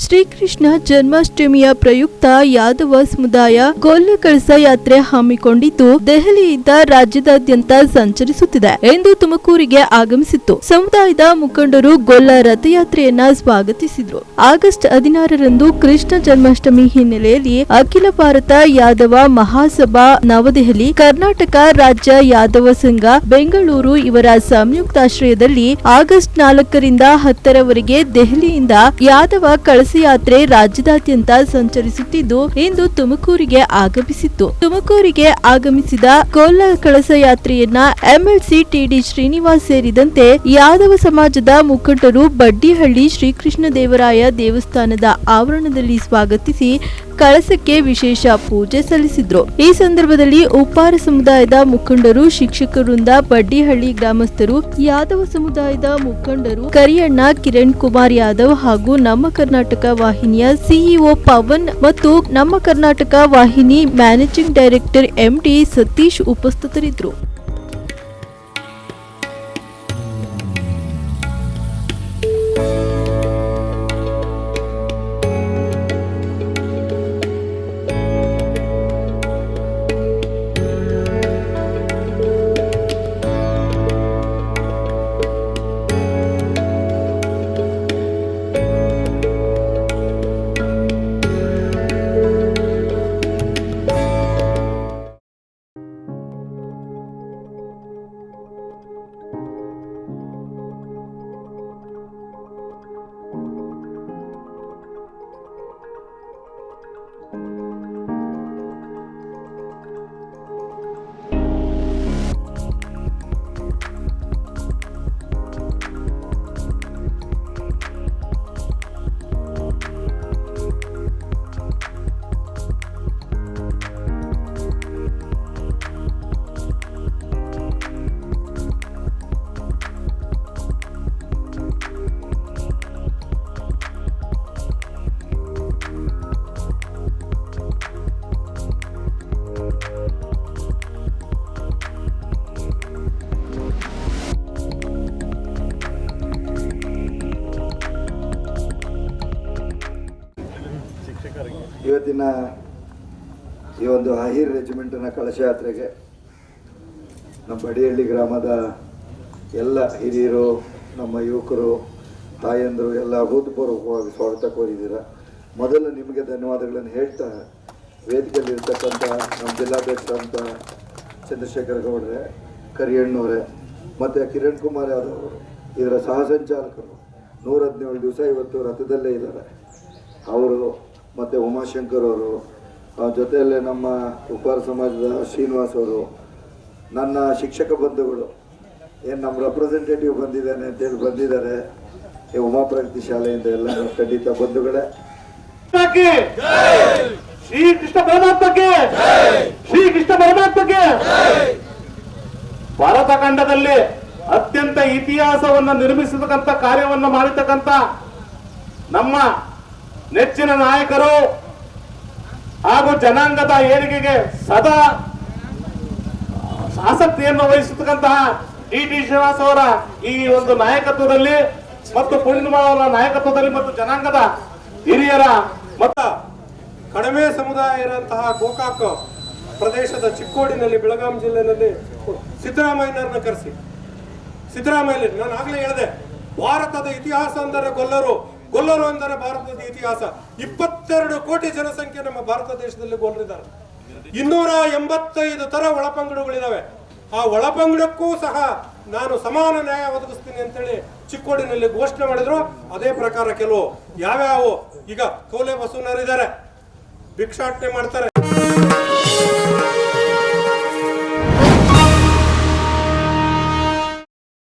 ಶ್ರೀಕೃಷ್ಣ ಜನ್ಮಾಷ್ಟಮಿಯ ಪ್ರಯುಕ್ತ ಯಾದವ ಸಮುದಾಯ ಗೊಲ್ಲ ಕಳಸ ಯಾತ್ರೆ ಹಮ್ಮಿಕೊಂಡಿದ್ದು ದೆಹಲಿಯಿಂದ ರಾಜ್ಯದಾದ್ಯಂತ ಸಂಚರಿಸುತ್ತಿದೆ ಎಂದು ತುಮಕೂರಿಗೆ ಆಗಮಿಸಿತ್ತು. ಸಮುದಾಯದ ಮುಖಂಡರು ಗೊಲ್ಲ ರಥಯಾತ್ರೆಯನ್ನ ಸ್ವಾಗತಿಸಿದ್ರು. ಆಗಸ್ಟ್ 16ರಂದು ಕೃಷ್ಣ ಜನ್ಮಾಷ್ಟಮಿ ಹಿನ್ನೆಲೆಯಲ್ಲಿ ಅಖಿಲ ಭಾರತ ಯಾದವ ಮಹಾಸಭಾ ನವದೆಹಲಿ, ಕರ್ನಾಟಕ ರಾಜ್ಯ ಯಾದವ ಸಂಘ ಬೆಂಗಳೂರು ಇವರ ಸಂಯುಕ್ತಾಶ್ರಯದಲ್ಲಿ ಆಗಸ್ಟ್ 4ರಿಂದ 10ರವರೆಗೆ ದೆಹಲಿಯಿಂದ ಯಾದವ ಕಳಸ ಯಾತ್ರೆ ರಾಜ್ಯದಾದ್ಯಂತ ಸಂಚರಿಸುತ್ತಿದ್ದು ಇಂದು ತುಮಕೂರಿಗೆ ಆಗಮಿಸಿತ್ತು. ತುಮಕೂರಿಗೆ ಆಗಮಿಸಿದ ಗೊಲ್ಲ ಕಳಸ ಯಾತ್ರೆಯನ್ನ ಎಂಎಲ್ಸಿ ಟಿಡಿ ಶ್ರೀನಿವಾಸ್ ಸೇರಿದಂತೆ ಯಾದವ ಸಮಾಜದ ಮುಖಂಡರು ಬಡ್ಡಿಹಳ್ಳಿ ಶ್ರೀಕೃಷ್ಣ ದೇವರಾಯ ದೇವಸ್ಥಾನದ ಆವರಣದಲ್ಲಿ ಸ್ವಾಗತಿಸಿ ಕಳಸಕ್ಕೆ ವಿಶೇಷ ಪೂಜೆ ಸಲ್ಲಿಸಿದ್ರು. ಈ ಸಂದರ್ಭದಲ್ಲಿ ಉಪ್ಪಾರ ಸಮುದಾಯದ ಮುಖಂಡರು, ಶಿಕ್ಷಕರಿಂದ ಬಡ್ಡಿಹಳ್ಳಿ ಗ್ರಾಮಸ್ಥರು, ಯಾದವ ಸಮುದಾಯದ ಮುಖಂಡರು ಕರಿಯಣ್ಣ, ಕಿರಣ್ ಕುಮಾರ್ ಯಾದವ್ ಹಾಗೂ ನಮ್ಮ ಕರ್ನಾಟಕ ವಾಹಿನಿಯ ಸಿಇಒ ಪವನ್ ಮತ್ತು ನಮ್ಮ ಕರ್ನಾಟಕ ವಾಹಿನಿ ಮ್ಯಾನೇಜಿಂಗ್ ಡೈರೆಕ್ಟರ್ ಎಂಡಿ ಸತೀಶ್ ಉಪಸ್ಥಿತರಿದ್ದರು. ಇವತ್ತಿನ ಈ ಒಂದು ಅಹಿರ್ ರೆಜಿಮೆಂಟ್ನ ಕಳಶ ಯಾತ್ರೆಗೆ ನಮ್ಮ ಬಡಿಹಳ್ಳಿ ಗ್ರಾಮದ ಎಲ್ಲ ಹಿರಿಯರು, ನಮ್ಮ ಯುವಕರು, ತಾಯಂದರು ಎಲ್ಲ ಅಭೂತಪೂರ್ವಕವಾಗಿ ಸ್ವಾಗತ ಕೋರಿದ್ದೀರ. ಮೊದಲು ನಿಮಗೆ ಧನ್ಯವಾದಗಳನ್ನು ಹೇಳ್ತಾ, ವೇದಿಕೆಯಲ್ಲಿರ್ತಕ್ಕಂಥ ನಮ್ಮ ಜಿಲ್ಲಾಧ್ಯಕ್ಷರಂತ ಚಂದ್ರಶೇಖರ್ ಗೌಡ್ರೆ, ಕರಿಯಣ್ಣವರೇ ಮತ್ತು ಕಿರಣ್ ಕುಮಾರ್ ಯಾದವ್ ಅವರು, ಇದರ ಸಹ ಸಂಚಾಲಕರು 117 ದಿವಸ ಇವತ್ತು ರಥದಲ್ಲೇ ಇದ್ದಾರೆ ಅವರು, ಮತ್ತು ಉಮಾಶಂಕರ್ ಅವರು, ಜೊತೆಯಲ್ಲೇ ನಮ್ಮ ಉಪ್ಪಾರ ಸಮಾಜದ ಶ್ರೀನಿವಾಸ್ ಅವರು, ನನ್ನ ಶಿಕ್ಷಕ ಬಂಧುಗಳು, ಏನು ನಮ್ಮ ರೆಪ್ರೆಸೆಂಟೇಟಿವ್ ಬಂದಿದ್ದಾನೆ ಅಂತೇಳಿ ಬಂದಿದ್ದಾರೆ ಈ ಉಮಾಪ್ರಗತಿ ಶಾಲೆಯಿಂದ. ಎಲ್ಲ ಖಂಡಿತ ಬಂಧುಗಳೇ, ಶ್ರೀಕೃಷ್ಣ ಪರಮಾತ್ಮಕ್ಕೆ, ಶ್ರೀಕೃಷ್ಣ ಪರಮಾತ್ಮಕ್ಕೆ. ಭಾರತ ಖಂಡದಲ್ಲಿ ಅತ್ಯಂತ ಇತಿಹಾಸವನ್ನು ನಿರ್ಮಿಸತಕ್ಕಂಥ ಕಾರ್ಯವನ್ನು ಮಾಡಿರ್ತಕ್ಕಂಥ ನಮ್ಮ ನೆಚ್ಚಿನ ನಾಯಕರು ಹಾಗೂ ಜನಾಂಗದ ಏಳಿಗೆಗೆ ಸದಾ ಆಸಕ್ತಿಯನ್ನು ವಹಿಸತಕ್ಕಂತಹ ಟಿ ಶ್ರೀನಿವಾಸ್ ಅವರ ಈ ಒಂದು ನಾಯಕತ್ವದಲ್ಲಿ ಮತ್ತು ಪೂರ್ಣಿಮಾ ಅವರ ನಾಯಕತ್ವದಲ್ಲಿ ಮತ್ತು ಜನಾಂಗದ ಹಿರಿಯರ ಮತ್ತು ಕಡಿಮೆ ಸಮುದಾಯ ಇರುವಂತಹ ಗೋಕಾಕ್ ಪ್ರದೇಶದ ಚಿಕ್ಕೋಡಿನಲ್ಲಿ, ಬೆಳಗಾವಿ ಜಿಲ್ಲೆಯಲ್ಲಿ ಸಿದ್ದರಾಮಯ್ಯನವ್ರನ್ನ ಕರೆಸಿ, ಸಿದ್ದರಾಮಯ್ಯ, ನಾನು ಆಗಲೇ ಹೇಳಿದೆ, ಭಾರತದ ಇತಿಹಾಸ ಅಂದರೆ ಗೊಲ್ಲರು, ಗೊಲ್ಲರು ಅಂದರೆ ಭಾರತದ ಇತಿಹಾಸ. 22 ಕೋಟಿ ಜನಸಂಖ್ಯೆ ನಮ್ಮ ಭಾರತ ದೇಶದಲ್ಲಿ ಗೊಲ್ಲರಿದ್ದಾರೆ. 285 ತರ ಒಳಪಂಗಡಗಳಿದಾವೆ. ಆ ಒಳಪಂಗಡಕ್ಕೂ ಸಹ ನಾನು ಸಮಾನ ನ್ಯಾಯ ಒದಗಿಸ್ತೀನಿ ಅಂತೇಳಿ ಚಿಕ್ಕೋಡಿನಲ್ಲಿ ಘೋಷಣೆ ಮಾಡಿದ್ರು. ಅದೇ ಪ್ರಕಾರ ಕೆಲವು ಯಾವ್ಯಾವ ಈಗ ಕೌಲೆ ಬಸವನರಿದ್ದಾರೆ, ಭಿಕ್ಷಾಟನೆ ಮಾಡ್ತಾರೆ.